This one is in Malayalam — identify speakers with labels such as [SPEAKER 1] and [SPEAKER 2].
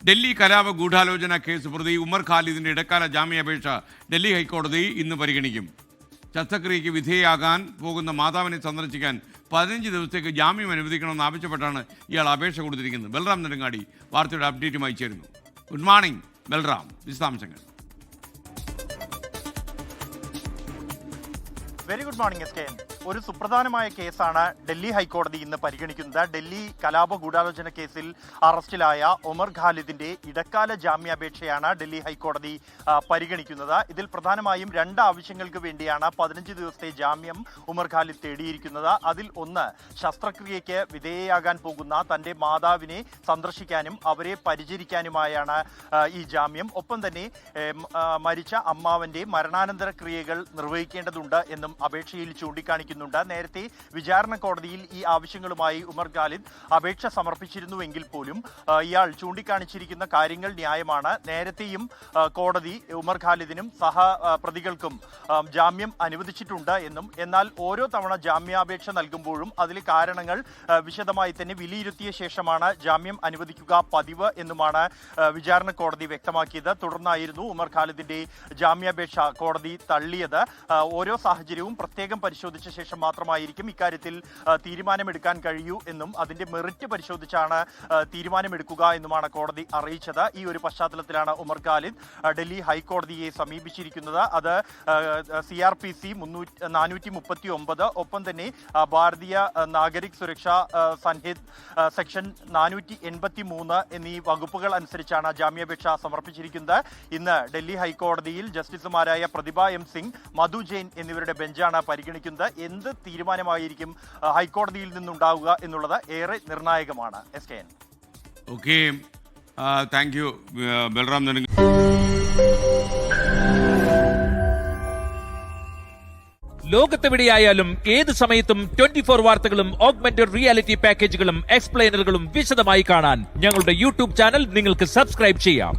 [SPEAKER 1] ഡൽഹി കലാപ ഗൂഢാലോചന കേസ് പ്രതി ഉമർ ഖാലിദിന്റെ ഇടക്കാല ജാമ്യാപേക്ഷ ഡൽഹി ഹൈക്കോടതി ഇന്ന് പരിഗണിക്കും. ശസ്ത്രക്രിയയ്ക്ക് വിധേയയാകാൻ പോകുന്ന മാതാവിനെ സന്ദർശിക്കാൻ 15 ദിവസത്തേക്ക് ജാമ്യം അനുവദിക്കണമെന്ന് ആവശ്യപ്പെട്ടാണ് ഇയാൾ അപേക്ഷ കൊടുത്തിരിക്കുന്നത്. ബൽറാം നെടുങ്ങാടി വാർത്തയുടെ അപ്ഡേറ്റുമായി ചേരുന്നു. ഗുഡ് മോർണിംഗ് ബൽറാം, വിശദാംശങ്ങൾ.
[SPEAKER 2] Very good morning S K. ഒരു സുപ്രധാനമായ കേസാണ് ഡൽഹി ഹൈക്കോടതി ഇന്ന് പരിഗണിക്കുന്നത്. ഡൽഹി കലാപ ഗൂഢാലോചന കേസിൽ അറസ്റ്റിലായ ഉമർ ഖാലിദിന്റെ ഇടക്കാല ജാമ്യാപേക്ഷയാണ് ഡൽഹി ഹൈക്കോടതി പരിഗണിക്കുന്നത്. ഇതിൽ പ്രധാനമായും 2 ആവശ്യങ്ങൾക്ക് വേണ്ടിയാണ് 15 ദിവസത്തെ ജാമ്യം ഉമർ ഖാലിദ് തേടിയിരിക്കുന്നത്. അതിൽ ഒന്ന്, ശസ്ത്രക്രിയയ്ക്ക് വിധേയയാകാൻ പോകുന്ന തന്റെ മാതാവിനെ സന്ദർശിക്കാനും അവരെ പരിചരിക്കാനുമായാണ് ഈ ജാമ്യം. ഒപ്പം തന്നെ മരിച്ച അമ്മാവന്റെ മരണാനന്തര ക്രിയകൾ നിർവഹിക്കേണ്ടതുണ്ട് എന്നും അപേക്ഷയിൽ ചൂണ്ടിക്കാണിക്കുന്നുണ്ട്. നേരത്തെ വിചാരണ കോടതിയിൽ ഈ ആവശ്യങ്ങളുമായി ഉമർ ഖാലിദ് അപേക്ഷ സമർപ്പിച്ചിരുന്നുവെങ്കിൽ പോലും ഇയാൾ ചൂണ്ടിക്കാണിച്ചിരിക്കുന്ന കാര്യങ്ങൾ ന്യായമാണ്. നേരത്തെയും കോടതി ഉമർ ഖാലിദിനും പ്രതികൾക്കും ജാമ്യം അനുവദിച്ചിട്ടുണ്ട് എന്നും, എന്നാൽ ഓരോ തവണ ജാമ്യാപേക്ഷ നൽകുമ്പോഴും അതിലെ കാരണങ്ങൾ വിശദമായി തന്നെ വിലയിരുത്തിയ ശേഷമാണ് ജാമ്യം അനുവദിക്കുക പതിവ് എന്നുമാണ് വിചാരണ കോടതി വ്യക്തമാക്കിയത്. തുടർന്നായിരുന്നു ഉമർ ഖാലിദിന്റെ ജാമ്യാപേക്ഷ കോടതി തള്ളിയത്. ഓരോ സാഹചര്യവും പ്രത്യേകം പരിശോധിച്ച ശേഷം മാത്രമായിരിക്കും ഇക്കാര്യത്തിൽ തീരുമാനമെടുക്കാൻ കഴിയൂ എന്നും അതിന്റെ മെറിറ്റ് പരിശോധിച്ചാണ് തീരുമാനമെടുക്കുക എന്നുമാണ് കോടതി അറിയിച്ചത്. ഈ ഒരു പശ്ചാത്തലത്തിലാണ് ഉമർ ഖാലിദ് ഡൽഹി ഹൈക്കോടതിയെ സമീപിച്ചിരിക്കുന്നത്. അത് CRPC 439 ഒപ്പം തന്നെ ഭാരതീയ നാഗരിക് സുരക്ഷാ സംഹിത സെക്ഷൻ 483 എന്നീ വകുപ്പുകൾ അനുസരിച്ചാണ് ജാമ്യാപേക്ഷ സമർപ്പിച്ചിരിക്കുന്നത്. ഇന്ന് ഡൽഹി ഹൈക്കോടതിയിൽ ജസ്റ്റിസുമാരായ പ്രതിഭ M. സിംഗ്, മധു ജെയിൻ എന്നിവരുടെ ബെഞ്ചാണ് പരിഗണിക്കുന്നത്. എന്ത് തീരുമാനമായിരിക്കും ഹൈക്കോടതിയിൽ നിന്നുണ്ടാവുക എന്നുള്ളത് ഏറെ നിർണായകമാണ്. SKN.
[SPEAKER 1] Okay, thank you Balram നെടുങ്ങ.
[SPEAKER 3] ലോകത്തെവിടെയായാലും ഏത് സമയത്തും 24 വാർത്തകളും ഓഗ്മെന്റഡ് റിയാലിറ്റി പാക്കേജുകളും എക്സ്പ്ലെയിനറുകളും വിശദമായി കാണാൻ ഞങ്ങളുടെ യൂട്യൂബ് ചാനൽ നിങ്ങൾക്ക് സബ്സ്ക്രൈബ് ചെയ്യാം.